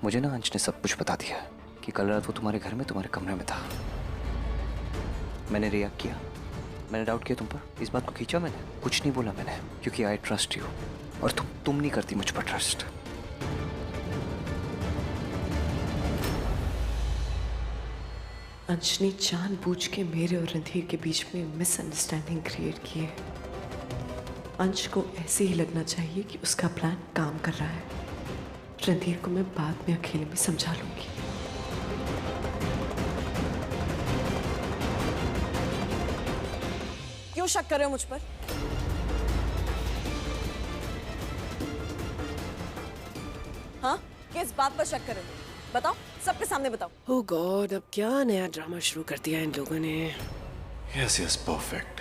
मुझे ना अंश ने सब कुछ बता दिया कि कल रात वो तुम्हारे घर में तुम्हारे कमरे में था। मैंने रिएक्ट किया, मैंने डाउट किया तुम पर, इस बात को खींचा मैंने, कुछ नहीं बोला मैंने, क्योंकि आई ट्रस्ट यू और तुम नहीं करती मुझ पर ट्रस्ट। अंश ने जानबूझ के मेरे और रणधीर के बीच में मिसअंडरस्टैंडिंग क्रिएट की है। अंश को ऐसे ही लगना चाहिए कि उसका प्लान काम कर रहा है। रणधीर को मैं बाद में अकेले में समझा लूंगी। क्यों शक कर रहे हो मुझ पर? हाँ, किस बात पर शक कर रहे हो? बताओ, सबके सामने बताओ। ओह गॉड, अब क्या नया ड्रामा शुरू कर दिया इन लोगों ने। Yes yes perfect.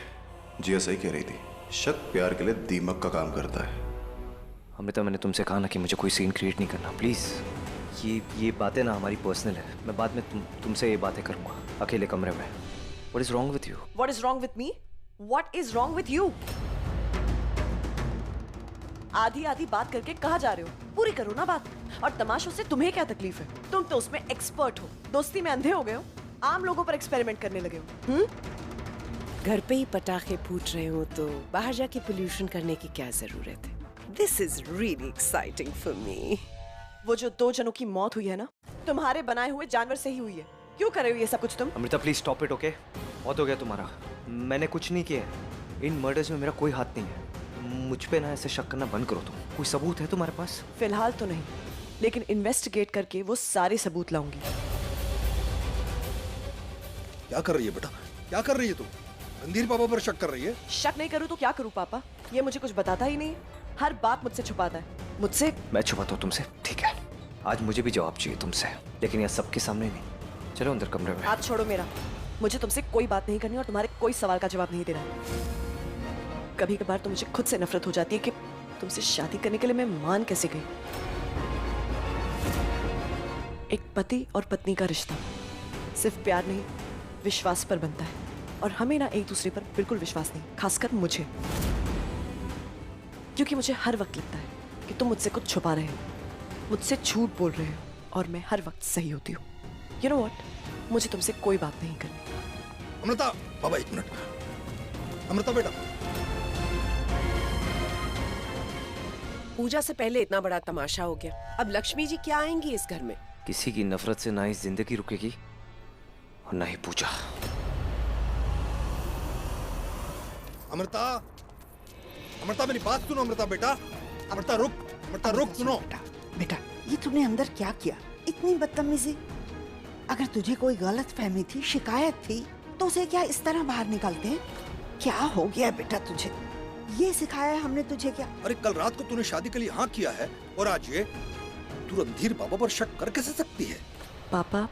जिया सही कह रही थी, शक प्यार के लिए दीमक का काम करता है। अमृता, मैंने तुमसे कहा ना कि मुझे कोई सीन क्रिएट नहीं करना, प्लीज। ये बातें ना हमारी पर्सनल है, मैं बाद में तुमसे ये बातें करूंगा अकेले कमरे में। What is wrong with you? What is wrong with me? What is wrong with you? आधी आधी बात करके कहाँ जा रहे हो? पूरी करो ना बात। और तमाशों से तुम्हें क्या तकलीफ है? तुम तो उसमें एक्सपर्ट हो, दोस्ती में अंधे हो गए हो, आम लोगों पर एक्सपेरिमेंट करने लगे हो। घर पे ही पटाखे फूट रहे हो तो बाहर जाके पोल्यूशन करने की क्या जरूरत है? This is really exciting for me. वो जो 2 जनों की मौत हुई है ना, तुम्हारे बनाए हुए जानवर से ही हुई है। क्यों कर रहे हो ये सब कुछ तुम? Amrita please stop it, okay? बहुत हो गया तुम्हारा, मैंने कुछ नहीं किया है। इन मर्डर्स में मेरा कोई हाथ नहीं है। मुझ पे ना ऐसे शक करना बंद करो तुम। कोई सबूत है तुम्हारे पास? फिलहाल तो नहीं, लेकिन इन्वेस्टिगेट करके वो सारे सबूत लाऊंगी। क्या कर रही है बेटा? क्या कर रही है तू? रणधीर पापा पर शक कर रही है? शक नहीं करूँ तो क्या करूँ पापा? ये मुझे कुछ बताता ही नहीं, हर बात मुझसे छुपाता है। मुझसे? मैं छुपाता हूँ तुमसे, ठीक है? आज मुझे भी जवाब चाहिए तुमसे, लेकिन यह सबके सामने नहीं। चलो अंदर कमरे में। हाथ छोड़ो मेरा। मुझे तुमसे कोई बात नहीं करनी और तुम्हारे कोई सवाल का जवाब नहीं देना। कभी कभार तो मुझे खुद से नफरत हो जाती है कि तुमसे शादी करने के लिए मैं मान कैसे गई। एक पति और पत्नी का रिश्ता सिर्फ प्यार नहीं, विश्वास पर बनता है। और हमें ना एक दूसरे पर बिल्कुल विश्वास नहीं, खासकर मुझे, क्योंकि मुझे हर वक्त लगता है कि तुम मुझसे कुछ छुपा रहे हो, मुझसे झूठ बोल रहे हो, और मैं हर वक्त सही होती हूँ। यू नो व्हाट, मुझे तुमसे कोई बात नहीं करनी। अमृता, बाबा 1 मिनट। अमृता बेटा, पूजा से पहले इतना बड़ा तमाशा हो गया, अब लक्ष्मी जी क्या आएंगी इस घर में? किसी की नफरत से ना ही जिंदगी रुकेगी और ना ही पूजा। अमृता, अमृता मेरी बात सुनो। अमृता बेटा, अमृता रुक, अमृता रुक, सुनो। बेटा, ये तूने अंदर क्या किया? इतनी बदतमीजी। अगर तुझे कोई गलत फहमी थी, शिकायत थी, तो उसे क्या इस तरह बाहर निकालते हैं? क्या हो गया बेटा तुझे? ये सिखाया है हमने तुझे क्या? अरे कल रात को तूने शादी के लिए हाँ किया है और आज ये तू रणधीर पापा पर शक कर कैसे सकती है? पापा,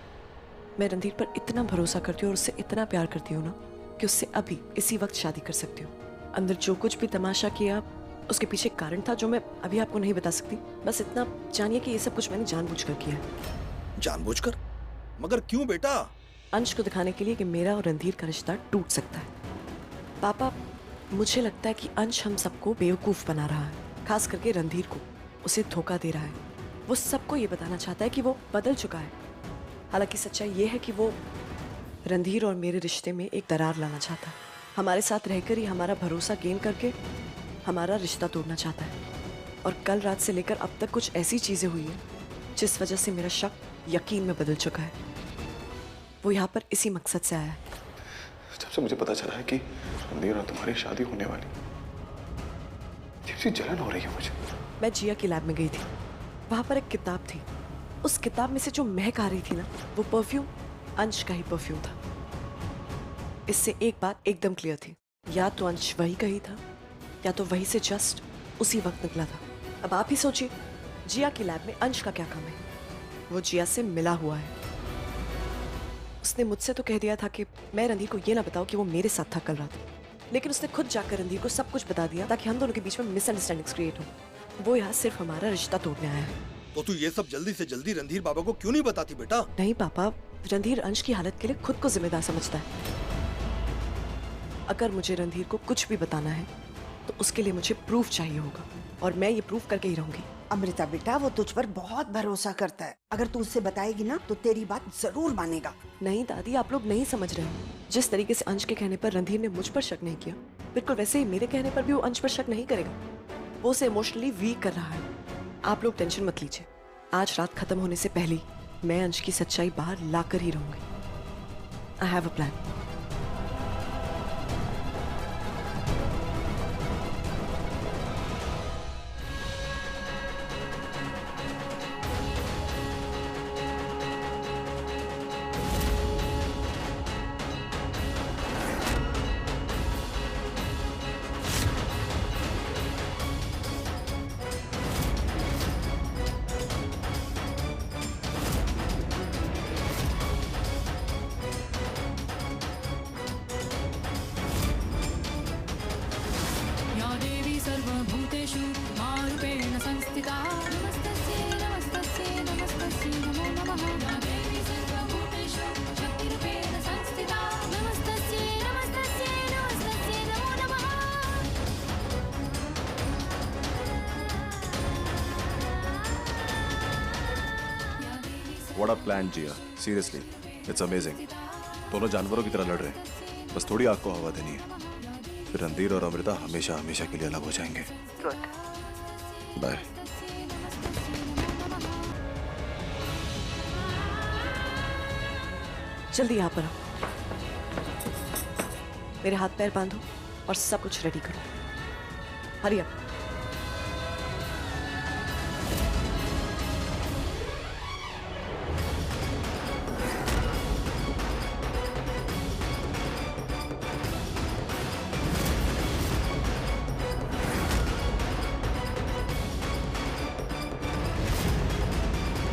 मैं रणधीर पर इतना भरोसा करती हूँ और उससे इतना प्यार करती हूँ ना कि उससे अभी इसी वक्त शादी कर सकती हूँ। अंदर जो कुछ भी तमाशा किया, उसके पीछे कारण था जो मैं अभी आपको नहीं बता सकती। बस इतना जानिए कि ये सब कुछ मैंने जानबूझकर किया है। जानबूझकर? मगर क्यों बेटा? अंश को दिखाने के लिए कि मेरा और रणधीर का रिश्ता टूट सकता है। पापा, मुझे लगता है कि अंश हम सबको बेवकूफ बना रहा है, खास करके रणधीर को। उसे धोखा दे रहा है। वो सबको ये बताना चाहता है कि वो बदल चुका है। हालांकि सच्चाई ये है कि वो रणधीर और मेरे रिश्ते में एक दरार लाना चाहता है। हमारे साथ रहकर ही हमारा भरोसा गेन करके हमारा रिश्ता तोड़ना चाहता है। और कल रात से लेकर अब तक कुछ ऐसी चीजें हुई है जिस वजह से मेरा शक यकीन में बदल चुका है। वो यहाँ पर इसी मकसद से आया है। जब से मुझे पता चला है कि रणधीर और तुम्हारी शादी होने वाली, सी जलन हो रही है मुझे। मैं जिया की लैब में गई थी, वहां पर एक किताब थी। उस किताब में से जो महक आ रही थी ना, वो परफ्यूम अंश का ही परफ्यूम था। इससे एक बात एकदम क्लियर थी, या तो अंश वही कही था या तो वही से जस्ट उसी वक्त निकला था। अब आप ही सोचिए, जिया की लैब में अंश का क्या काम है? वो जिया से मिला हुआ है। उसने मुझसे तो कह दिया था कि मैं रणधीर को ये ना बताऊं कि वो मेरे साथ था कल रात, लेकिन उसने खुद जाकर रणधीर को सब कुछ बता दिया ताकि हम दोनों के बीच में मिसअंडरस्टैंडिंग्स क्रिएट हो। वो यहाँ सिर्फ हमारा रिश्ता तोड़ने आया है। तो तू ये सब जल्दी से जल्दी रणधीर बाबा को क्यों नहीं बताती बेटा? नहीं पापा, रणधीर अंश की हालत के लिए खुद को जिम्मेदार समझता है। अगर मुझे रणधीर को कुछ भी बताना है तो उसके लिए मुझे प्रूफ चाहिए होगा, और मैं ये प्रूफ करके ही रहूंगी। अमृता बेटा, वो तुझ पर बहुत भरोसा करता है। अगर तू उससे बताएगी ना तो तेरी बात जरूर मानेगा। नहीं दादी, आप लोग नहीं समझ रहे हो। जिस तरीके से अंश के कहने पर रणधीर ने मुझ पर शक नहीं किया, बिल्कुल वैसे ही मेरे कहने पर भी वो अंश पर शक नहीं करेगा। वो उसे इमोशनली वीक कर रहा है। आप लोग टेंशन मत लीजिए। आज रात खत्म होने से पहले मैं अंश की सच्चाई बाहर लाकर ही रहूंगी। I have a plan. या देवी सर्वभूतेषु मारूपेण संस्थिता नमस्तस्यै नमस्तस्यै नमस्तस्यै नमो नमः। या देवी सर्वभूतेषु शक्तिरूपेण संस्थिता नमस्तस्यै नमस्तस्यै नमस्तस्यै नमो नमः। What a plan Jiya, seriously it's amazing. दोनों जानवरों की तरह लड़ रहे हैं, बस थोड़ी आग को हवा देनी है, फिर रणधीर और अमृता हमेशा हमेशा के लिए अलग हो जाएंगे। बाय। जल्दी यहाँ पर आओ, मेरे हाथ पैर बांधो और सब कुछ रेडी करो। Hurry up.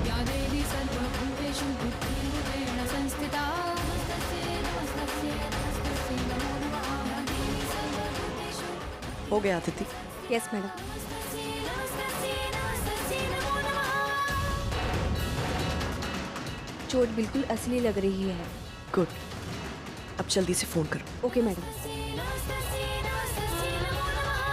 या देवी सर्वभूतेषु बुद्धिरूपेण संस्थिता नमस्तस्यै नमस्तस्यै नमस्तस्यै नमो नमः। या देवी सर्वभूतेषु हो गया अतिथि। Yes madam. नमस्तस्यै नमस्तस्यै नमस्तस्यै नमो नमः। चोट बिल्कुल असली लग रही है। गुड, अब जल्दी से फोन करो। Okay madam. नमस्तस्यै नमस्तस्यै नमो नमः।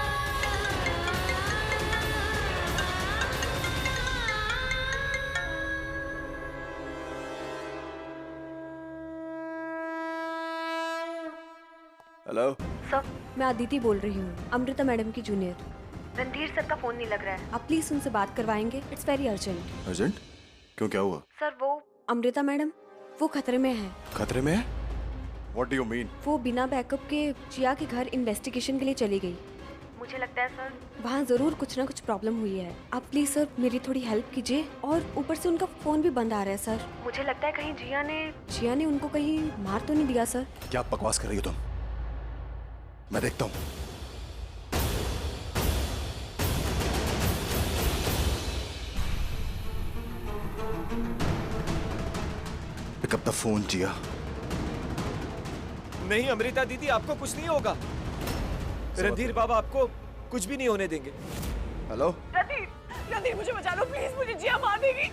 हेलो। सर, मैं अदिति बोल रही हूँ, अमृता मैडम की जूनियर। रणधीर सर का फोन नहीं लग रहा है, आप प्लीज उनसे बात करवाएंगे? It's very urgent. अर्जेंट? क्यों, क्या हुआ? सर वो अमृता मैडम, वो खतरे में है। खतरे में है? What do you mean? वो बिना बैकअप के जिया के घर इन्वेस्टिगेशन के लिए चली गई। मुझे लगता है सर वहाँ जरूर कुछ ना कुछ प्रॉब्लम हुई है। आप प्लीज सर मेरी थोड़ी हेल्प कीजिए। और ऊपर से उनका फोन भी बंद आ रहा है सर। मुझे लगता है कहीं जिया ने उनको कहीं मार तो नहीं दिया सर? क्या बकवास कर रही हो तुम? मैं देखता हूँ। पिक अप द फोन जिया। नहीं अमृता दीदी, आपको कुछ नहीं होगा। रणधीर बाबा आपको कुछ भी नहीं होने देंगे। हेलो। रणधीर मुझे बचा लो प्लीज, मुझे जिया मार देगी।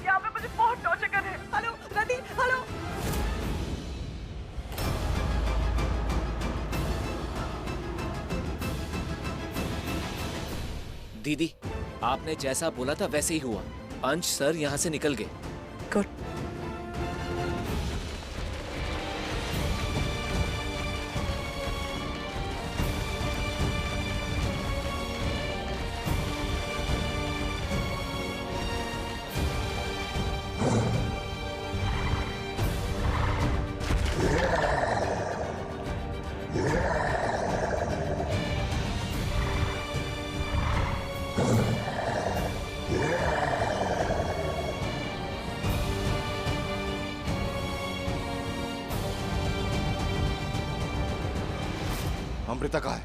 यहाँ पे मुझे बहुत टॉर्चर कर रहे हैं। Hello Randhir, hello. दीदी, आपने जैसा बोला था वैसे ही हुआ। अंश सर यहाँ से निकल गए। गुड। अमृता कहाँ है?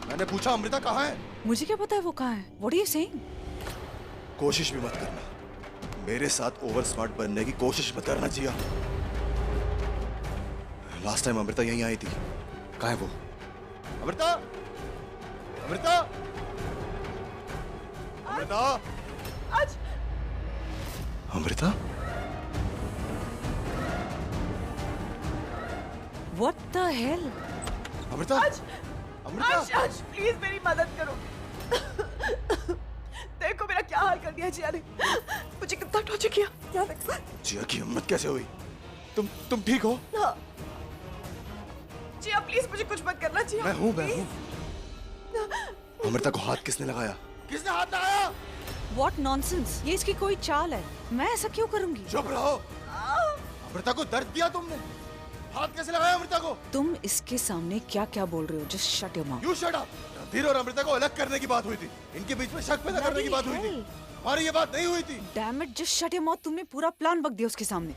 मैंने पूछा अमृता कहाँ है? मुझे क्या पता है वो कहाँ है? What are you saying? कोशिश भी मत करना, मेरे साथ ओवर स्मार्ट बनने की कोशिश मत करना जिया। लास्ट टाइम अमृता यहीं आई थी, कहाँ है वो? अमृता, अमृता, अमृता, आज Amrita. What the hell? Amrita, Amrita, आज प्लीज मेरी मदद करो। कर दिया जिया ने, मुझे कितना टॉर्चर किया याद है? जिया की हिम्मत कैसे हुई? तुम ठीक हो? हाँ। जिया प्लीज मुझे कुछ मत करना जिया। मैं हूँ। अमृता को हाथ किसने लगाया? किसने हाथ लगाया? What nonsense! ये इसकी कोई चाल है। मैं ऐसा क्यों करूंगी? चुप रहो। अमृता को दर्द दिया तुमने? हाथ कैसे लगाया अमृता को? तुम इसके सामने क्या क्या बोल रहे हो? Just shut your mouth. You shut up. Randhir और अमृता को अलग करने की बात हुई थी। इनके बीच में शक पैदा करने की बात हुई थी। हमारी ये बात नहीं हुई थी। Damn it! Just shut your mouth. तुमने पूरा प्लान बक दिया उसके सामने।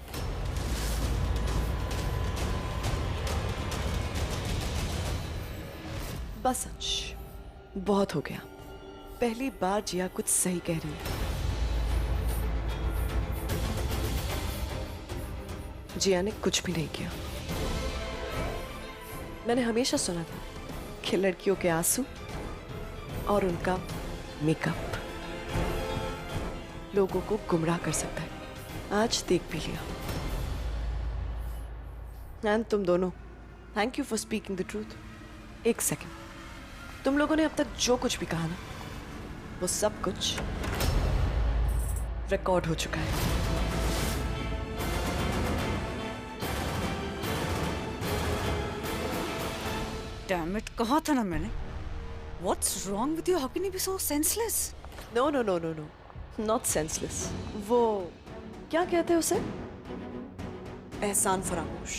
बस अंश, बहुत हो गया। पहली बार जिया कुछ सही कह रही है। जिया ने कुछ भी नहीं किया। मैंने हमेशा सुना था कि लड़कियों के आंसू और उनका मेकअप लोगों को गुमराह कर सकता है। आज देख भी लिया। एंड तुम दोनों, thank you for speaking the truth. एक सेकेंड, तुम लोगों ने अब तक जो कुछ भी कहा ना, वो सब कुछ रिकॉर्ड हो चुका है। Damn it! कहा था ना मैंने? What's wrong with you? How can you be so senseless? No, no, no, no, no, not senseless. वो क्या कहते हैं उसे? एहसान फरामोश।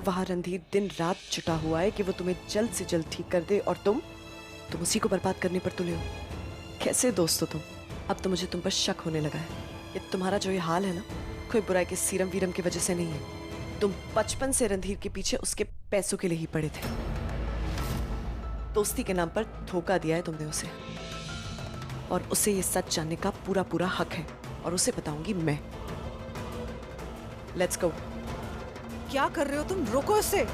वहाँ रणधीर दिन रात जुटा हुआ है कि वो तुम्हें जल्द से जल्द ठीक कर दे, और तुम उसी को बर्बाद करने पर तुले हो। कैसे दोस्त हो तुम? अब तो मुझे तुम पर शक होने लगा है। ये तुम्हारा जो ये हाल है ना, कोई बुराई के सीरम वीरम की वजह से नहीं है। तुम बचपन से रणधीर के पीछे उसके पैसों के लिए ही पड़े थे। दोस्ती के नाम पर धोखा दिया है तुमने उसे, और उसे ये सच जानने का पूरा पूरा हक है, और उसे बताऊंगी मैं। Let's go. क्या कर रहे हो तुम? रोको इससे।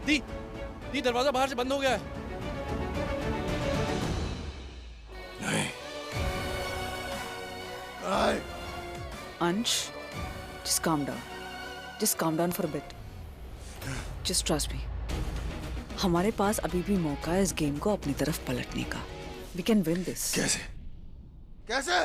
दी दरवाजा बाहर से बंद हो गया है। नहीं। Ansh, just calm down. Just calm down for a bit. Just trust me. हमारे पास अभी भी मौका है इस गेम को अपनी तरफ पलटने का। We can win this. कैसे? कैसे?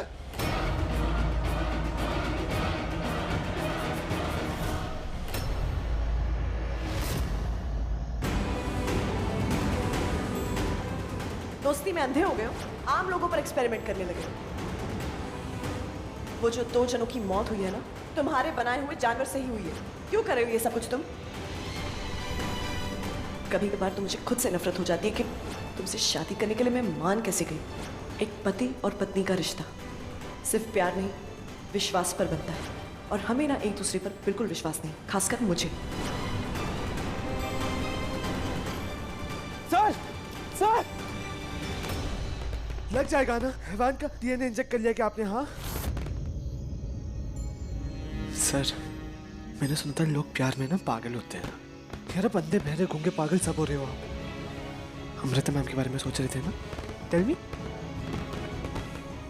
दोस्ती में अंधे हो गए हो? आम लोगों पर एक्सपेरिमेंट करने लगे हो। वो जो 2 जनों की मौत हुई है ना, तुम्हारे बनाए हुए जानवर से ही हुई है। क्यों कर रहे हो ये सब कुछ तुम? कभी कभार तो मुझे खुद से नफरत हो जाती है कि तुमसे शादी करने के लिए मैं मान कैसे गई। एक पति और पत्नी का रिश्ता सिर्फ प्यार नहीं, विश्वास पर बनता है, और हमें ना एक दूसरे पर बिल्कुल विश्वास नहीं, खासकर मुझे। सर लग जाएगा ना? हैवान का डीएनए इंजेक्ट कर लिया क्या आपने? हाँ सर, मैंने सुना था लोग प्यार में ना पागल होते हैं। यार बंदे बहरे गूंगे पागल सब हो रहे हो आप। अमृता मैम के बारे में सोच रहे थे ना? टेल मी,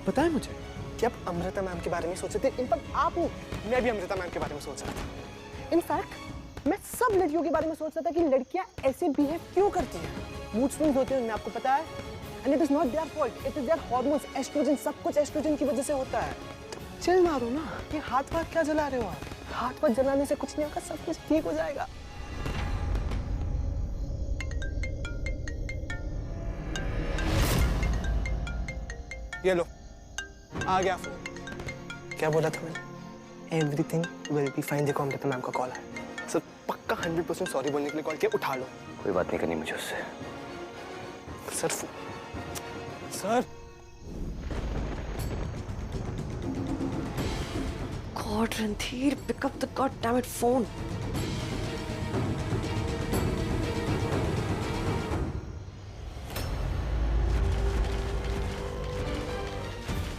पता है मुझे कि आप अमृता मैम के बारे में सोच रहे थे। इनफैक्ट आप नहीं, मैं भी अमृता मैम के बारे में सोच रहा था। इनफैक्ट मैं सब लड़कियों के बारे में सोच रहा था कि लड़कियां ऐसे बिहेव क्यों करती हैं। मूड स्विंग्स होते हैं उनमें, आपको पता है। And it is not their fault, it is their hormones, estrogen, सब कुछ एस्ट्रोजन की वजह से होता है। चिल मारो ना, ये हाथ वाथ क्या जला रहे हो आप? हाथ वाथ जलाने से कुछ नहीं होगा, सब कुछ ठीक हो जाएगा। ये लो, आ गया फोन। क्या बोला था मैंने? Everything will be fine. देखो अमृता मैम का कॉल है। सर पक्का 100% सॉरी बोलने के लिए कॉल किया, उठा लो। कोई बात नहीं करनी मुझे उससे। Sir sir god Randhir, pick up the god damn it phone.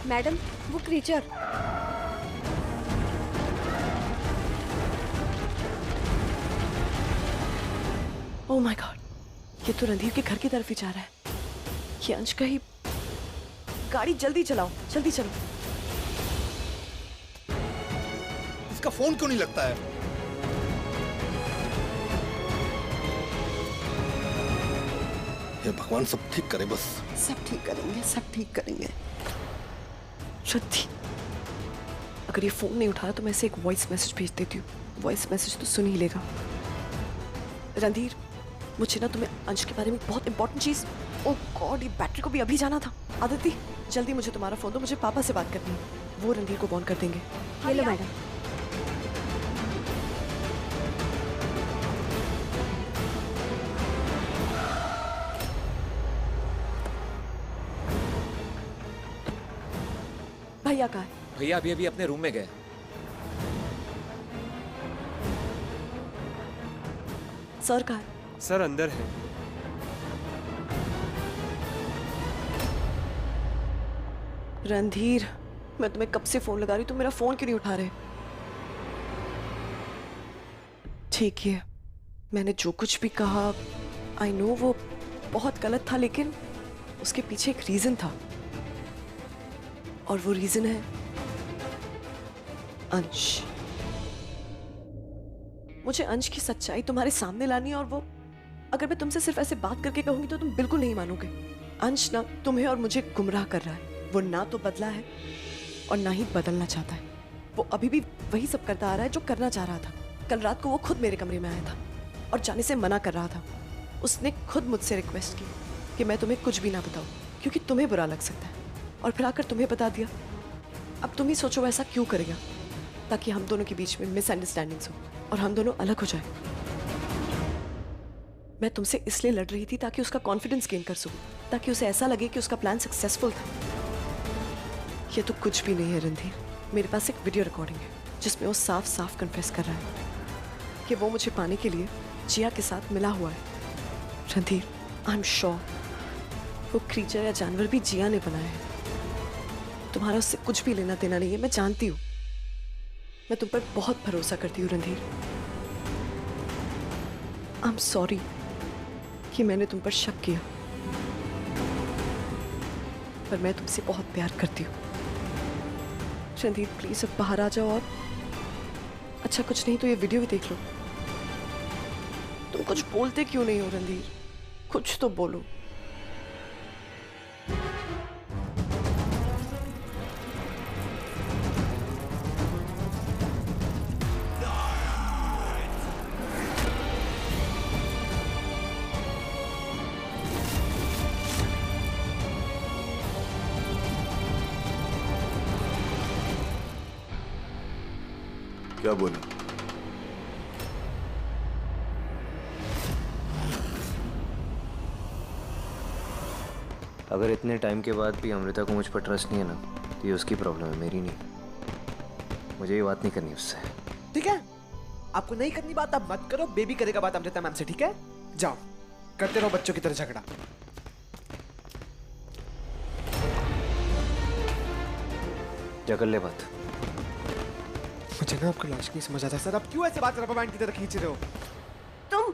Madam, वो क्रीचर। ओह माय गॉड, ये तो रणधीर के घर की तरफ ही जा रहा है। ये अंश का ही। गाड़ी जल्दी चलाओ, जल्दी चलो। इसका फोन क्यों नहीं लगता है? हे भगवान सब ठीक करे बस। सब ठीक करेंगे, सब ठीक करेंगे। रणधीर, अगर ये फोन नहीं उठाया तो मैं इसे एक वॉइस मैसेज भेज देती हूँ। वॉइस मैसेज तो सुन ही लेगा। रणधीर, मुझे ना तुम्हें अंश के बारे में बहुत इंपॉर्टेंट चीज। ओह गॉड, ये बैटरी को भी अभी जाना था। आदिति, जल्दी मुझे तुम्हारा फोन दो, मुझे पापा से बात करनी है। वो रणधीर को फोन कर देंगे। Hello madam. भैया कहाँ है? भैया अभी अभी अपने रूम में गए। सर कहाँ है? सर अंदर है। रणधीर, मैं तुम्हें कब से फोन लगा रही हूँ, तुम मेरा फोन क्यों नहीं उठा रहे? ठीक है, मैंने जो कुछ भी कहा आई नो वो बहुत गलत था, लेकिन उसके पीछे एक रीजन था और वो रीजन है अंश। मुझे अंश की सच्चाई तुम्हारे सामने लानी है और वो अगर मैं तुमसे सिर्फ ऐसे बात करके कहूंगी तो तुम बिल्कुल नहीं मानोगे। अंश ना तुम्हें और मुझे गुमराह कर रहा है। वो ना तो बदला है और ना ही बदलना चाहता है। वो अभी भी वही सब करता आ रहा है जो करना चाह रहा था। कल रात को वो खुद मेरे कमरे में आया था और जाने से मना कर रहा था। उसने खुद मुझसे रिक्वेस्ट की कि मैं तुम्हें कुछ भी ना बताऊं क्योंकि तुम्हें बुरा लग सकता है, और फिर आकर तुम्हें बता दिया। अब तुम ही सोचो ऐसा क्यों करेगा, ताकि हम दोनों के बीच में मिसअंडरस्टैंडिंग्स हो और हम दोनों अलग हो जाए। मैं तुमसे इसलिए लड़ रही थी ताकि उसका कॉन्फिडेंस गेन कर सकूं, ताकि उसे ऐसा लगे कि उसका प्लान सक्सेसफुल था। ये तो कुछ भी नहीं है रणधीर। मेरे पास एक वीडियो रिकॉर्डिंग है जिसमें वो साफ साफ कन्फेस कर रहा है कि वो मुझे पाने के लिए जिया के साथ मिला हुआ है। रणधीर, आई एम श्योर वो क्रीचर या जानवर भी जिया ने बनाया है। तुम्हारा उससे कुछ भी लेना देना नहीं है, मैं जानती हूँ। मैं तुम पर बहुत भरोसा करती हूँ रणधीर। आई एम सॉरी कि मैंने तुम पर शक किया, पर मैं तुमसे बहुत प्यार करती हूँ। रणधीर प्लीज अब बाहर आ जाओ और अच्छा कुछ नहीं तो ये वीडियो भी देख लो। तुम कुछ बोलते क्यों नहीं हो रणधीर? कुछ तो बोलो। क्या बोले? अगर इतने टाइम के बाद भी अमृता को मुझ पर ट्रस्ट नहीं है ना, तो ये उसकी प्रॉब्लम है, मेरी नहीं। मुझे ये बात नहीं करनी उससे। ठीक है, आपको नहीं करनी बात आप मत करो। बेबी करेगा बात अमृता मैम से, ठीक है? जाओ, करते रहो बच्चों की तरह झगड़ा। क्या कर ले बात? मुझे ना आपका लॉजिक नहीं समझ आता सर। आप क्यों ऐसे बात रबर बैंड की तरह खींच रहे हो? तुम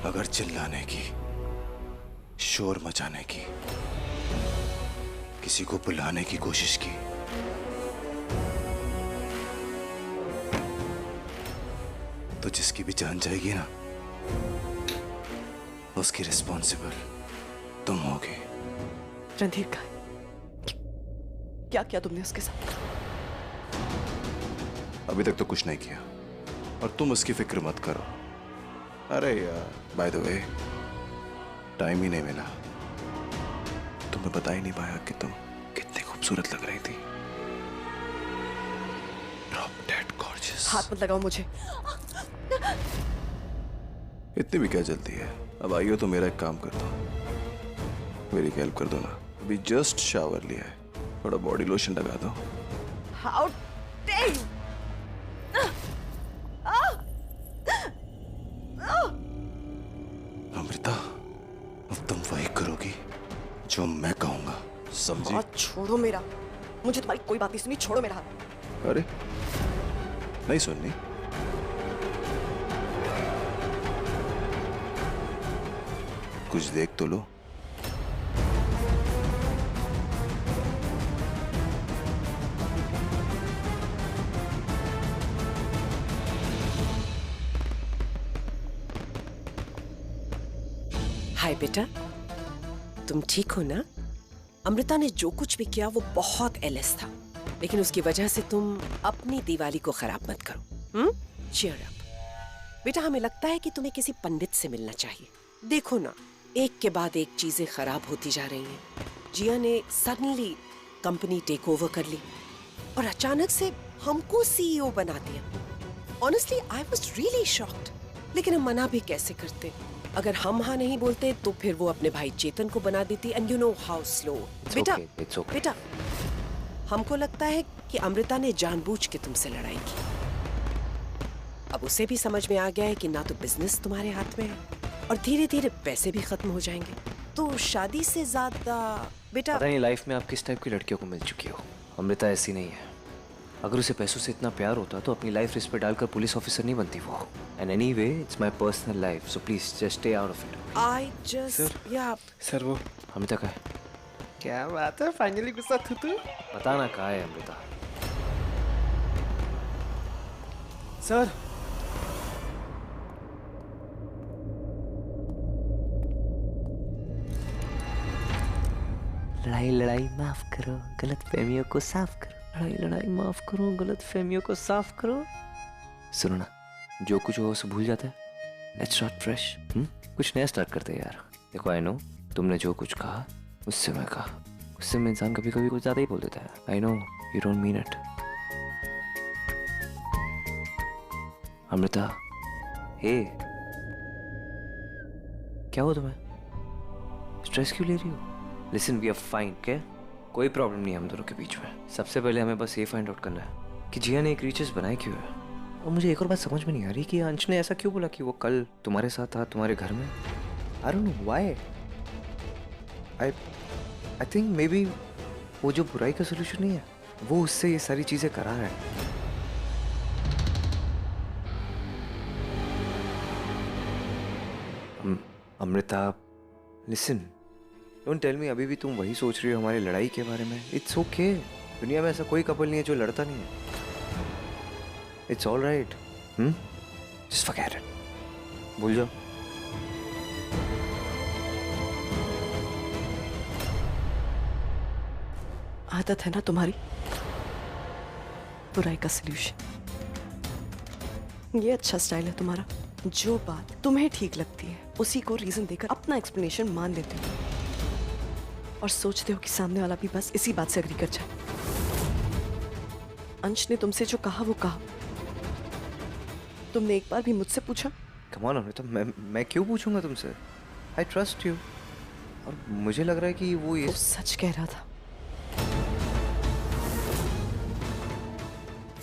अगर चिल्लाने की, शोर मचाने की, किसी को बुलाने की कोशिश की, तो जिसकी भी जान जाएगी ना, उसकी रिस्पॉन्सिबल तुम होगे। रणधीर का क्या किया तुमने उसके साथ? अभी तक तो कुछ नहीं किया और तुम उसकी फिक्र मत करो। अरे यार, बाय द वे, टाइम ही नहीं मिला। तुम्हें बता ही नहीं पाया कि तुम कितनी खूबसूरत लग रही थी। Drop dead gorgeous। हाथ मत लगाओ मुझे। इतनी भी क्या जल्दी है? अब आइयो तो मेरा एक काम कर दो, मेरी हेल्प कर दो ना। अभी जस्ट शावर लिया है, थोड़ा बॉडी लोशन लगा दो। How dare you? अमृता, अब तुम वही करोगी जो मैं कहूंगा, समझी? हाथ छोड़ो मेरा। मुझे तुम्हारी कोई बात नहीं सुनी, छोड़ो मेरा हाथ। अरे नहीं सुननी? कुछ देख तो लो। हाय बेटा, तुम ठीक हो ना? अमृता ने जो कुछ भी किया वो बहुत एलएस था, लेकिन उसकी वजह से तुम अपनी दिवाली को खराब मत करो। चीयर अप बेटा। हमें लगता है कि तुम्हें किसी पंडित से मिलना चाहिए। देखो ना, एक के बाद एक चीजें खराब होती जा रही हैं। जिया ने सडनली कंपनी टेक ओवर कर ली और अचानक से हमको सीईओ बना दिया। Honestly I was really shocked, लेकिन हम मना भी कैसे करते? अगर हम हाँ नहीं बोलते तो फिर वो अपने भाई चेतन को बना देती। And you know how slow. बेटा बेटा, हमको लगता है कि अमृता ने जानबूझ के तुमसे लड़ाई की। अब उसे भी समझ में आ गया है कि ना तो बिजनेस तुम्हारे हाथ में है और धीरे धीरे पैसे भी खत्म हो जाएंगे, तो शादी से ज्यादा बेटा। पता नहीं लाइफ में आप किस टाइप की लड़कियों को मिल चुकी हो। अमृता ऐसी नहीं है। अगर उसे पैसों से इतना प्यार होता तो अपनी लाइफ रिस्क पे डालकर पुलिस ऑफिसर नहीं बनती वो। And anyway it's my personal life, so please just stay out of it. I just या सर वो अमृता का है? क्या बात है, फाइनली गुस्सा थू तू। पता ना कहाँ है अमृता। सर लड़ाई लड़ाई माफ करो, गलत फहमियों को साफ करो। लड़ाई लड़ाई माफ करो, गलत फहमियों को साफ करो। सुनो ना, जो कुछ हो उसे भूल जाता है। Let's start fresh. कुछ नया स्टार्ट करते हैं यार। देखो आई नो तुमने जो कुछ कहा उससे मैं कहा, उससे में इंसान कभी कभी कुछ ज्यादा ही बोल देता है। I know you don't mean it. Amrita, hey क्या हुआ तुम्हें? स्ट्रेस क्यों ले रही हो? लिसन वी आर फाइन, क्या कोई प्रॉब्लम नहीं है हम दोनों के बीच में। सबसे पहले हमें बस ये फाइंड आउट करना है कि जिया ने ये क्रीचर्स बनाए क्यों है। और मुझे एक और बात समझ में नहीं आ रही कि अंश ने ऐसा क्यों बोला कि वो कल तुम्हारे साथ था तुम्हारे घर में। I don't know why. I think may be वो जो बुराई का सोल्यूशन नहीं है वो उससे ये सारी चीजें करा रहा है। Amrita listen, don't tell me अभी भी तुम वही सोच रही हो हमारी लड़ाई के बारे में। It's okay. दुनिया में ऐसा कोई कपल नहीं है जो लड़ता नहीं है। It's all right. Just forget it. भूल जाओ। आदत है ना तुम्हारी बुराई का सल्यूशन। ये अच्छा स्टाइल है तुम्हारा। जो बात तुम्हें ठीक लगती है उसी को रीजन देकर अपना एक्सप्लेनेशन मान लेते हो और सोचते हो कि सामने वाला भी बस इसी बात से एग्री कर जाए। अंश ने तुमसे जो कहा वो कहा। तुमने एक बार भी मुझसे पूछा? कम ऑन अमृता, मैं क्यों पूछूंगा तुमसे? I trust you. और मुझे लग रहा है कि वो सच कह रहा था।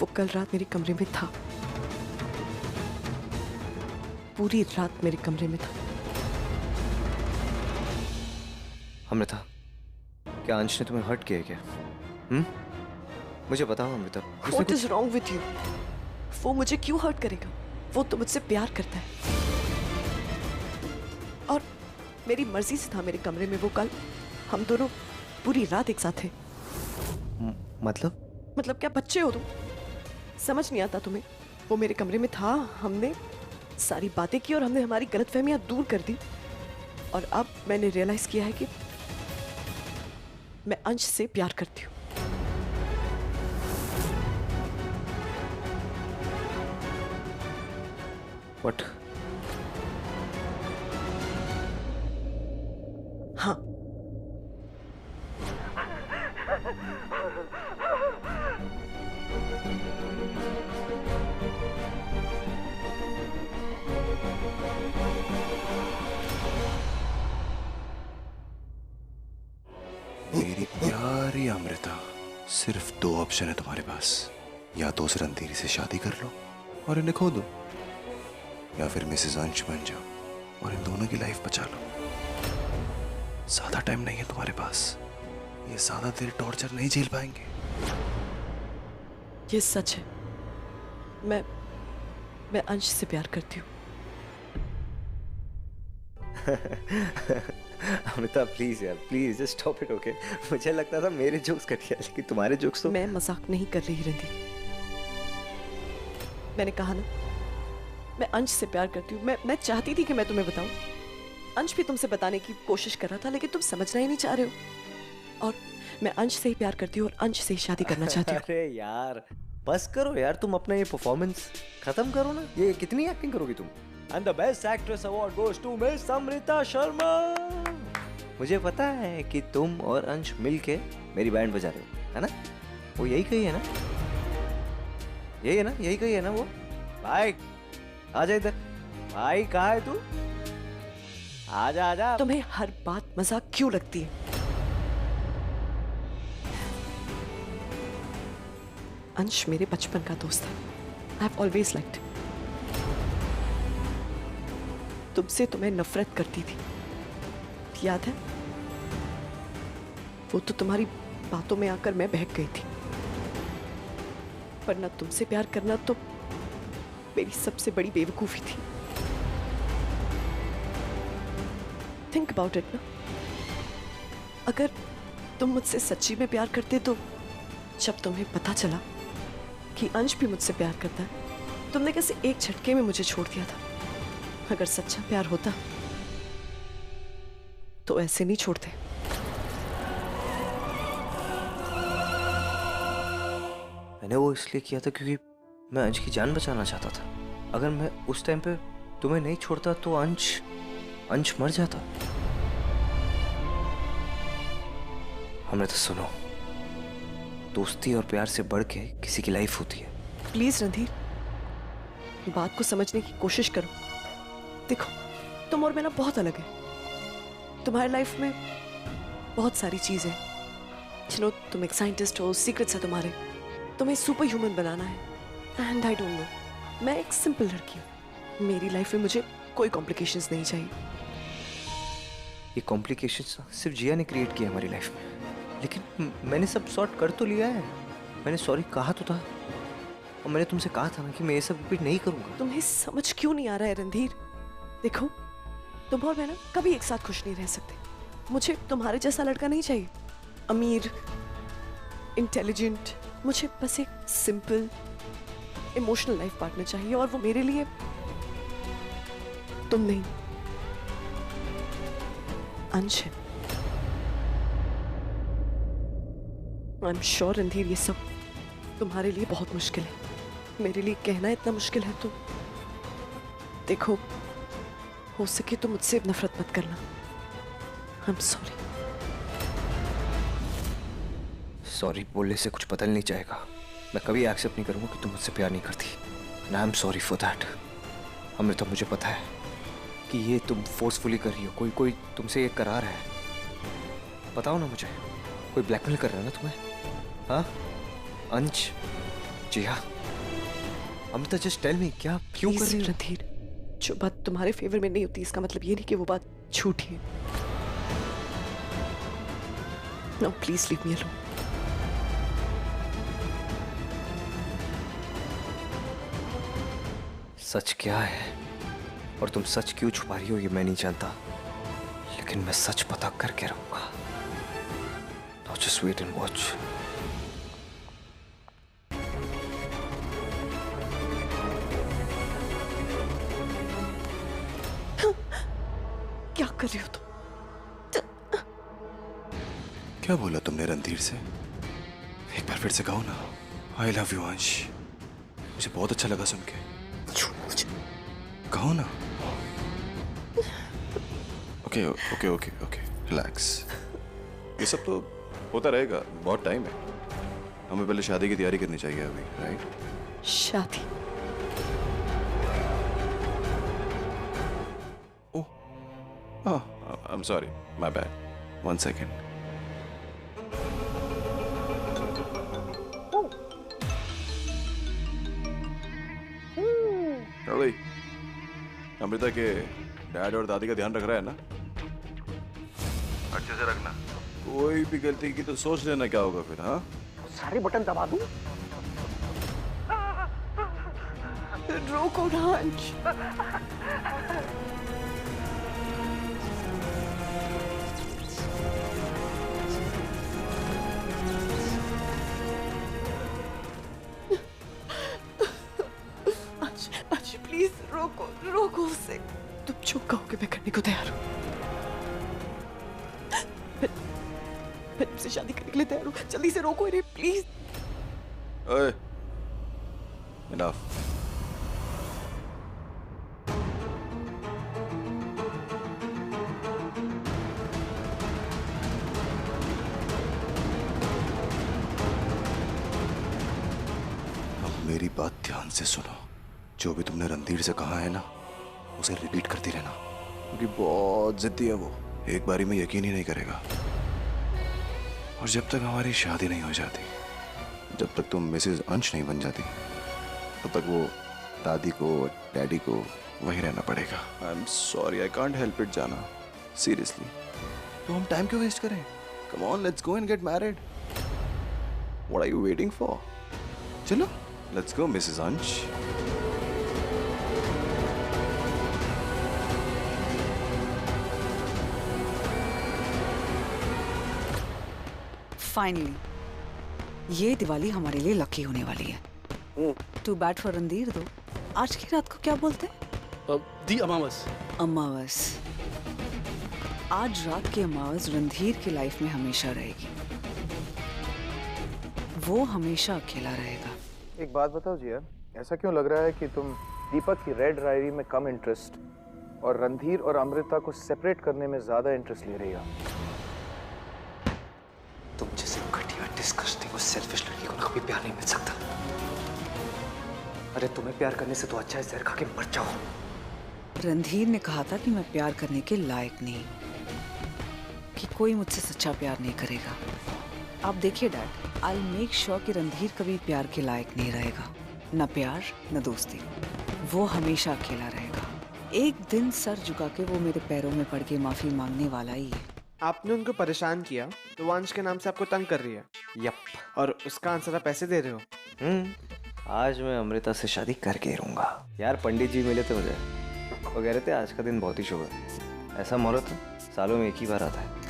वो कल रात मेरे कमरे में था, पूरी रात मेरे कमरे में था। अमृता, क्या अंश ने तुम्हें हर्ट किया है क्या? मुझे बताओ Amrita. What is wrong with you? वो मुझे क्यों हर्ट करेगा? वो तो मुझसे प्यार करता है और मेरी मर्जी से था मेरे कमरे में वो कल। हम दोनों पूरी रात एक साथ थे। मतलब क्या बच्चे हो तुम? समझ नहीं आता तुम्हें? वो मेरे कमरे में था, हमने सारी बातें की और हमने हमारी गलतफहमियां दूर कर दी। और अब मैंने रियलाइज किया है कि मैं अंश से प्यार करती हूँ। What? हाँ। मेरी प्यारी अमृता, सिर्फ 2 ऑप्शन है तुम्हारे पास। या तो उस रणधीर से शादी कर लो और इन्हें खो दो, या फिर मिसेस अंश बन जाओ और इन दोनों की लाइफ बचा लो। ज्यादा टाइम नहीं है तुम्हारे पास। ये ज्यादा देर टॉर्चर नहीं झेल पाएंगे। ये सच है। मैं अंश से प्यार करती हूँ। अमृता प्लीज यार, please just stop it, okay? मुझे लगता था मेरे जोक्स घटिया, लेकिन तुम्हारे जोक्स तो। मैं मजाक नहीं कर रही रणधीर। मैंने कहा ना, मैं अंश से प्यार करती हूँ। मैं चाहती थी कि मैं तुम्हें बताऊं, अंश भी तुमसे बताने की कोशिश कर रहा था, लेकिन तुम समझना ही नहीं चाह रहे हो। और मैं अंश से ही प्यार करती हूँ और अंश से ही शादी करना चाहती हूँ। अरे यार बस करो यार, तुम अपना ये परफॉर्मेंस खत्म करो ना। ये कितनी एक्टिंग करोगी तुम? And the best actress award goes to miss Amrita Sharma. मुझे पता है कि तुम और अंश मिलके मेरी बैंड बजा रहे हो, है ना? वो यही कही है ना? यही है ना? यही कही है ना वो? भाई आजा इधर। भाई कहाँ है तू? आजा आजा। तुम्हें हर बात मजाक क्यों लगती है? अंश मेरे बचपन का दोस्त है। I have always liked. तुमसे तो मैं नफरत करती थी, याद है? वो तो तुम्हारी बातों में आकर मैं बहक गई थी। पर ना तुमसे प्यार करना तो मेरी सबसे बड़ी बेवकूफी थी। थिंक अबाउट इट ना। अगर तुम मुझसे सच्ची में प्यार करते तो जब तुम्हें पता चला कि अंश भी मुझसे प्यार करता है, तुमने कैसे एक झटके में मुझे छोड़ दिया था। अगर सच्चा प्यार होता तो ऐसे नहीं छोड़ते। मैंने वो इसलिए किया था क्योंकि मैं अंश की जान बचाना चाहता था। अगर मैं उस टाइम पे तुम्हें नहीं छोड़ता तो अंश मर जाता। हमने तो सुनो, दोस्ती और प्यार से बढ़ के किसी की लाइफ होती है। प्लीज रणधीर, बात को समझने की कोशिश करो। देखो, तुम और मैं ना बहुत अलग है। तुम्हारी लाइफ में बहुत सारी चीजें, तुम एक साइंटिस्ट हो, सीक्रेट्स है तुम्हारे, तुम्हें सुपर ह्यूमन बनाना है। एंड आई डोंट नो, मैं एक सिंपल लड़की हूँ। मेरी लाइफ में मुझे कोई कॉम्प्लिकेशंस नहीं चाहिए। ये कॉम्प्लिकेशंस सिर्फ जिया ने क्रिएट किया हमारी लाइफ में, लेकिन मैंने सब सॉर्ट कर तो लिया है। मैंने सॉरी कहा तो था, और मैंने तुमसे कहा था ना कि मैं ये सब रिपीट नहीं करूंगा। तुम्हें समझ क्यों नहीं आ रहा है रणधीर? देखो, तुम और मैं ना कभी एक साथ खुश नहीं रह सकते। मुझे तुम्हारे जैसा लड़का नहीं चाहिए, अमीर, इंटेलिजेंट। मुझे बस एक सिंपल इमोशनल लाइफ पार्टनर चाहिए, और वो मेरे लिए तुम नहीं, अंश है। आई एम श्योर रणधीर, ये सब तुम्हारे लिए बहुत मुश्किल है। मेरे लिए कहना इतना मुश्किल है तो देखो, हो सके तो मुझसे नफरत मत करना। आई एम सॉरी। सॉरी बोलने से कुछ बदल नहीं जाएगा। मैं कभी एक्सेप्ट नहीं करूंगा कि तुम मुझसे प्यार नहीं करती। And I am sorry for that. Amrita, मुझे पता है कि ये तुम फोर्सफुली कर रही हो। कोई तुमसे ये करा रहा है। बताओ ना मुझे, कोई ब्लैकमेल कर रहा है ना तुम्हें? हाँ अंश, जी हाँ। अमृता, जस्ट टेल मी, क्या क्यों कर रही हो? रणधीर, जो बात तुम्हारे फेवर में नहीं होती इसका मतलब ये नहीं कि वो बात झूठी है। No, please leave me alone. सच क्या है और तुम सच क्यों छुपा रही हो ये मैं नहीं जानता, लेकिन मैं सच पता करके रहूंगा। Now just wait and watch. क्या कर रही हो तुम? क्या बोला तुमने रणधीर से? एक बार फिर से कहो ना। आई लव यू अंश। मुझे बहुत अच्छा लगा सुन के। कहो ना। Okay okay okay okay, relax. ये सब तो होता रहेगा, बहुत टाइम है। हमें पहले शादी की तैयारी करनी चाहिए अभी, राइट? शादी? Oh, I am sorry, my bad. 1 second. Amrita के डैड और दादी का ध्यान रख रहा है ना? अच्छे से रखना। कोई भी गलती की तो सोच लेना क्या होगा फिर। हाँ, सारे बटन दबा दूं? रोको ना अंश। अंश प्लीज रोको उसे। तुम जो कहोगे मैं करने को तैयार हूँ। मैं तुमसे शादी करने के लिए तैयार हूँ, जल्दी से रोको इन्हें प्लीज। ओए, इनफ। अब मेरी बात ध्यान से सुनो। जो भी तुमने रणधीर से कहा है ना, उसे रिपीट करती रहना, क्योंकि बहुत जिद्दी है वो, एक बारी में यकीन ही नहीं करेगा। और जब तक हमारी शादी नहीं हो जाती, जब तक तुम मिसेस अंश नहीं बन जाती, तब तक वो दादी को, डैडी को वहीं रहना पड़ेगा। आई am sorry, I can't help it जाना, सीरियसली। तो हम टाइम क्यों वेस्ट करें? Come on, let's go and get married. What are you waiting for? चलो, लेट्स गो मिसेस अंश। फाइनली ये दिवाली हमारे लिए लकी होने वाली है। टू बैड फॉर रणधीर दो। आज की रात को क्या बोलते हैं? दी अमावस। अमावस। आज रात की अमावस रणधीर की लाइफ में हमेशा रहेगी। वो हमेशा अकेला रहेगा। एक बात बताओ जिया, ऐसा क्यों लग रहा है कि तुम दीपक की रेड डायरी में कम इंटरेस्ट और रणधीर और अमृता को सेपरेट करने में ज्यादा इंटरेस्ट ले रही हो? तुम जैसे घटिया डिस्गस्टिंग और सेल्फिश लड़की को ना कभी प्यार नहीं मिल सकता। अरे तुम्हें प्यार करने से तो अच्छा है जहर खा के मर जाओ। रणधीर ने कहा था कि मैं प्यार करने के लायक नहीं, कि कोई मुझसे सच्चा प्यार नहीं करेगा। आप देखिए dad, I will make sure कि रणधीर कभी प्यार के लायक नहीं रहेगा। न प्यार न दोस्ती, वो हमेशा अकेला रहेगा। एक दिन सर झुका के वो मेरे पैरों में पड़ के माफी मांगने वाला ही है। आपने उनको परेशान किया तो वो अंश के नाम से आपको तंग कर रही है। यप। और उसका आंसर आप पैसे दे रहे हो। आज मैं अमृता से शादी करके ही रहूंगा। यार पंडित जी मिले थे मुझे, वो कह रहे थे आज का दिन बहुत ही शुभ है। ऐसा मुहूर्त सालों में एक ही बार आता है।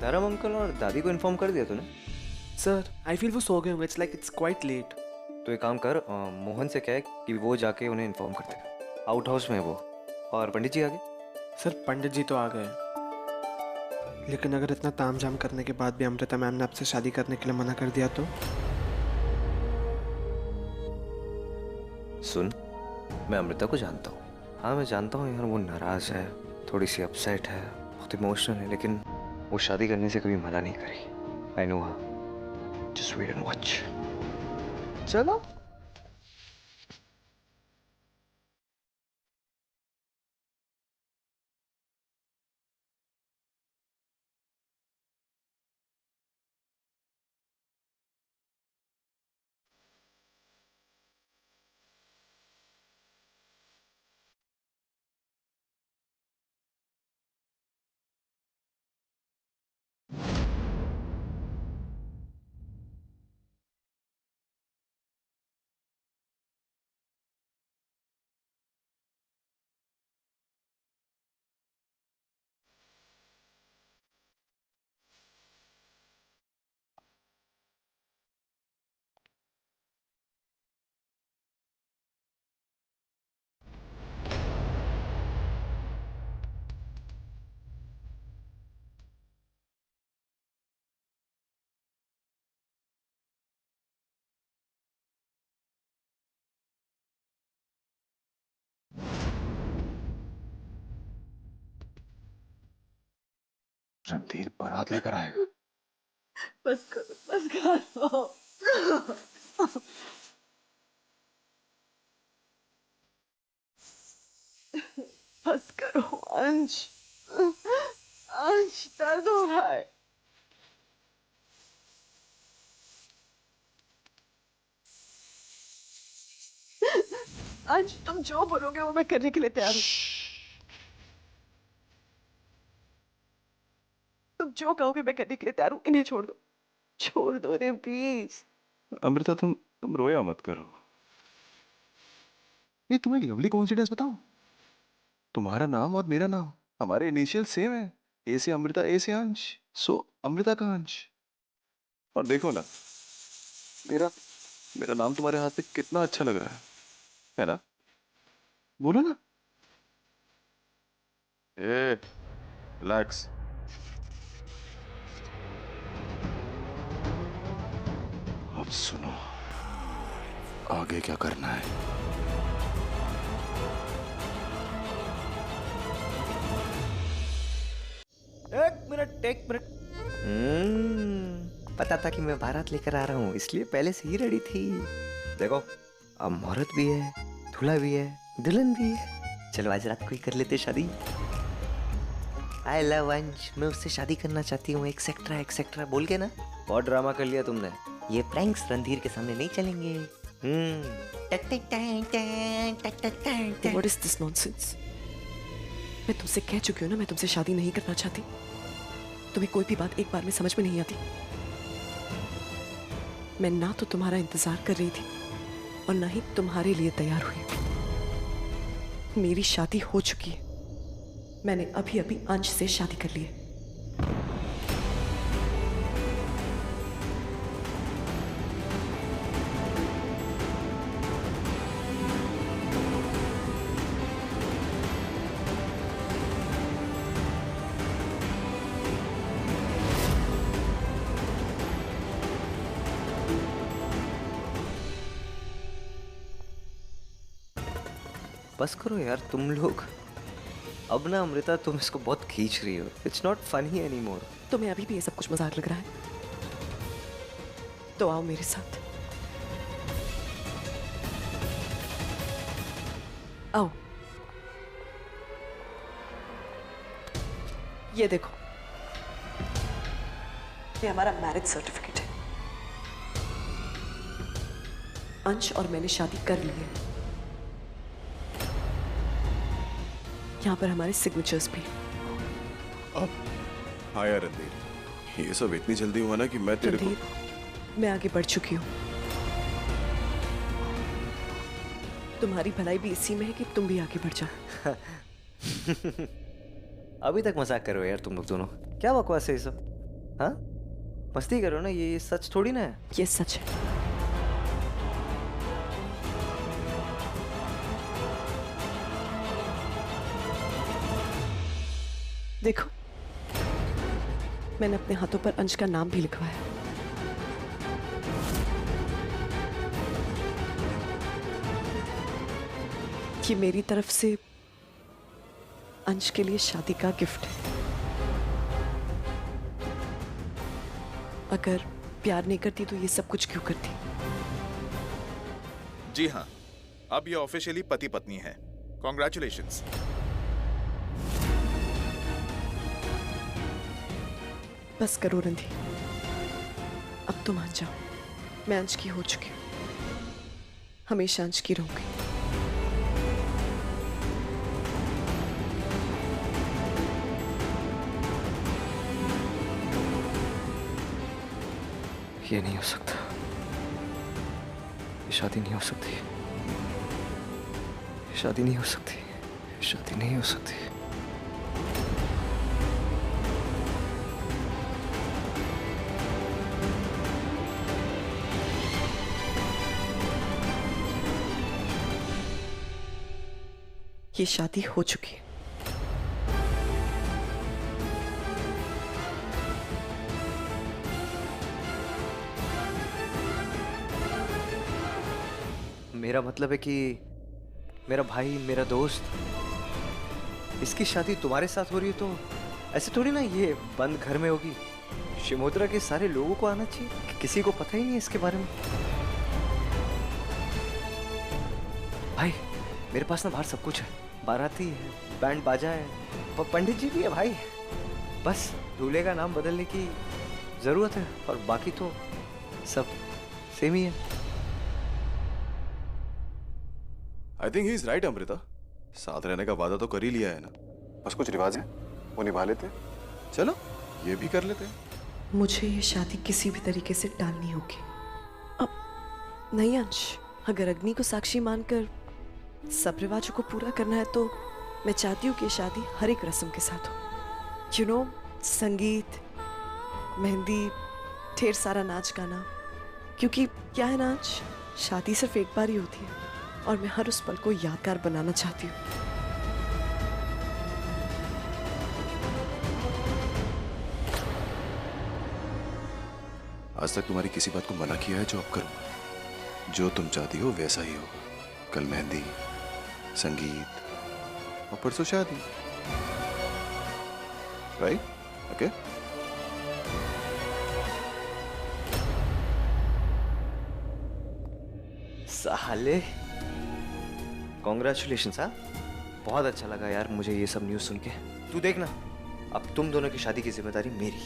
धर्म अंकल और दादी को इन्फॉर्म कर दिया तूने? सर आई फील वो सो गए होंगे। It's like it's quite late. तो एक काम कर, मोहन से कह कि वो जाके उन्हें इन्फॉर्म कर देगा। आउट हाउस में है वो। और पंडित जी आ गए? सर पंडित जी तो आ गए, लेकिन अगर इतना तामझाम करने के बाद भी अमृता मैम ने आपसे शादी करने के लिए मना कर दिया तो? सुन, मैं अमृता को जानता हूँ। हाँ मैं जानता हूँ यार, वो नाराज है, थोड़ी सी अपसेट है, बहुत इमोशनल है, लेकिन वो शादी करने से कभी मना नहीं करी। I know her. Just wait and watch. चलो। रणधीर बारात लेकर आएगा। बस करो, बस करो। बस करो अंश। अंश दर्द हो रहा है। अंश तुम जो बोलोगे वो मैं करने के लिए तैयार हूँ। तुम जो कहोगे मैं करने के लिए तैयार हूँ। इन्हें छोड़ दो, छोड़ दो रे प्लीज। अमृता तुम रोया मत करो। ये तुम्हें लवली कोइंसिडेंस बताऊं? तुम्हारा नाम और मेरा नाम, हमारे इनिशियल सेम है। ए से अमृता, ए से अंश, सो अमृता का अंश। और देखो ना, मेरा मेरा नाम तुम्हारे हाथ में कितना अच्छा लग रहा है ना? बोलो ना। ए, रिलैक्स। सुनो, आगे क्या करना है? एक मिनट। पता था कि मैं बारात लेकर आ रहा हूँ, इसलिए पहले से ही रेडी थी। देखो, अब मुहूर्त भी है, दूल्हा भी है, दुल्हन भी है। चलो आज रात को ही कर लेते शादी। आई लव अंश, मैं उससे शादी करना चाहती हूँ, एक्सेट्रा एक्सेट्रा बोल के ना। बहुत ड्रामा कर लिया तुमने। ये प्रैंक्स रणधीर के सामने नहीं चलेंगे। What is this nonsense? मैं तुमसे कह चुकी हूँ ना, मैं तुमसे शादी नहीं करना चाहती। तुम्हें कोई भी बात एक बार में समझ में नहीं आती। मैं ना तो तुम्हारा इंतजार कर रही थी और ना ही तुम्हारे लिए तैयार हुई। मेरी शादी हो चुकी है। मैंने अभी अभी अंश से शादी कर ली है। बस करो यार तुम लोग। अब ना अमृता, तुम इसको बहुत खींच रही हो। It's not funny any more. तुम्हें अभी भी ये सब कुछ मजाक लग रहा है तो आओ मेरे साथ। आओ, ये देखो, ये हमारा मैरिज सर्टिफिकेट है। अंश और मैंने शादी कर ली है। यहाँ पर हमारे सिग्नेचर्स भी। अब हाँ यार रणधीर, ये सब इतनी जल्दी हुआ ना कि मैं तेरे को। मैं आगे बढ़ चुकी हूँ। तुम्हारी भलाई भी इसी में है कि तुम भी आगे बढ़ जाओ। अभी तक मजाक करो यार तुम लोग दोनों। क्या बकवास है ये सब? हाँ, मस्ती करो ना। ये सच थोड़ी ना है। ये सच है। देखो, मैंने अपने हाथों पर अंश का नाम भी लिखवाया। ये मेरी तरफ से अंश के लिए शादी का गिफ्ट है। अगर प्यार नहीं करती तो ये सब कुछ क्यों करती? जी हाँ, अब ये ऑफिशियली पति पत्नी है। कॉन्ग्रेचुलेशंस। बस करो रणधीर, अब तुम मान जाओ। मैं अंश की हो चुकी हूँ, हमेशा अंश की रहूंगी। ये नहीं हो सकता। ये शादी नहीं हो सकती। ये शादी नहीं हो सकती। ये शादी नहीं हो सकती। ये शादी हो चुकी है। मेरा मतलब है कि मेरा भाई, मेरा दोस्त, इसकी शादी तुम्हारे साथ हो रही है तो ऐसे थोड़ी ना ये बंद घर में होगी। शिमोत्रा के सारे लोगों को आना चाहिए कि किसी को पता ही नहीं इसके बारे में। भाई, मेरे पास ना बाहर सब कुछ है। बाराती है, बैंड बाजा है, पंडित जी भी है भाई। बस दूल्हे का नाम बदलने की जरूरत है और बाकी तो सब सेम ही है। I think he is right Amrita. साथ रहने का वादा तो कर ही लिया है ना। बस कुछ रिवाज है वो निभा लेते हैं। चलो ये भी कर लेते हैं। मुझे ये शादी किसी भी तरीके से टालनी होगी। अब नहीं अंश, अगर अग्नि को साक्षी मानकर सब रिवाजों को पूरा करना है तो मैं चाहती हूँ कि ये शादी हर एक रस्म के साथ हो। यू नो, संगीत, मेहंदी, ढेर सारा नाच गाना। क्योंकि क्या है ना अंश, शादी सिर्फ एक बार ही होती है और मैं हर उस पल को यादगार बनाना चाहती हूँ। आज तक तुम्हारी किसी बात को मना किया है जो अब करूंगा? जो तुम चाहती हो वैसा ही होगा। कल मेहंदी, संगीत और परसों शादी। राइट? ओके? साले, कॉन्ग्रेचुलेशंस। हाँ, बहुत अच्छा लगा यार मुझे ये सब न्यूज़ सुन के। तू देखना, अब तुम दोनों की शादी की जिम्मेदारी मेरी।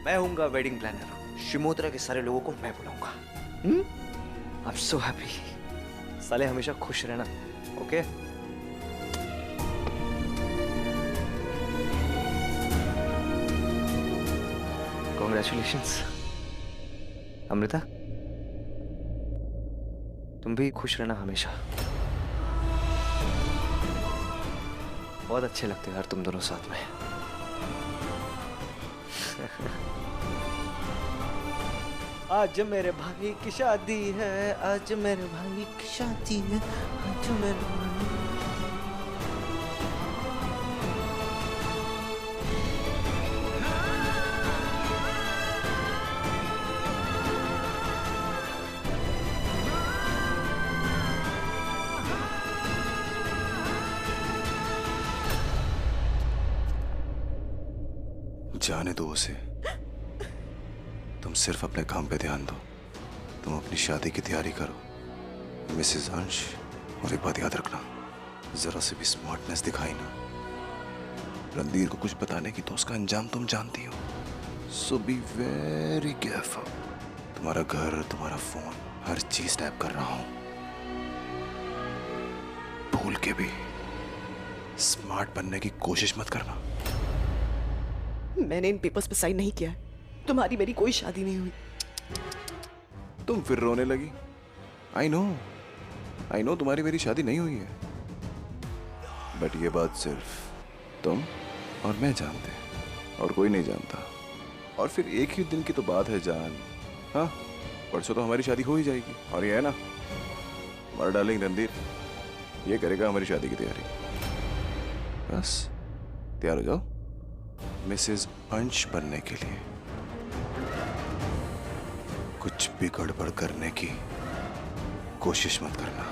मैं होऊंगा वेडिंग प्लानर। शिमोत्रा के सारे लोगों को मैं बुलाऊंगा। I am so happy. साले हमेशा खुश रहना, ओके? कॉन्ग्रेचुलेशंस अमृता। तुम भी खुश रहना हमेशा। बहुत अच्छे लगते हो यार तुम दोनों साथ में। आज मेरे भाई की शादी है, आज मेरे भाई की शादी है, आज मेरे भाई। जाने दो उसे। तुम सिर्फ अपने काम पे ध्यान दो। तुम अपनी शादी की तैयारी करो। मिसेस अंश, और एक बात याद रखना, जरा से भी स्मार्टनेस दिखाई ना रणधीर को कुछ बताने की तो उसका अंजाम तुम जानती हो। सो बी वेरी केयरफुल। तुम्हारा घर, तुम्हारा फोन, हर चीज टैप कर रहा हूं। भूल के भी स्मार्ट बनने की कोशिश मत करना। मैंने इन पेपर्स पे साइन नहीं किया है। तुम्हारी मेरी कोई शादी नहीं हुई। तुम फिर रोने लगी। आई नो तुम्हारी मेरी शादी नहीं हुई है, बट ये बात सिर्फ तुम और मैं जानते हैं, और कोई नहीं जानता। और फिर एक ही दिन की तो बात है जान। हाँ, परसों तो हमारी शादी हो ही जाएगी। और ये है ना, हमारा डार्लिंग रणधीर, ये करेगा हमारी शादी की तैयारी। बस तैयार हो जाओ मिसेस अंश बनने के लिए। कुछ भी गड़बड़ करने की कोशिश मत करना।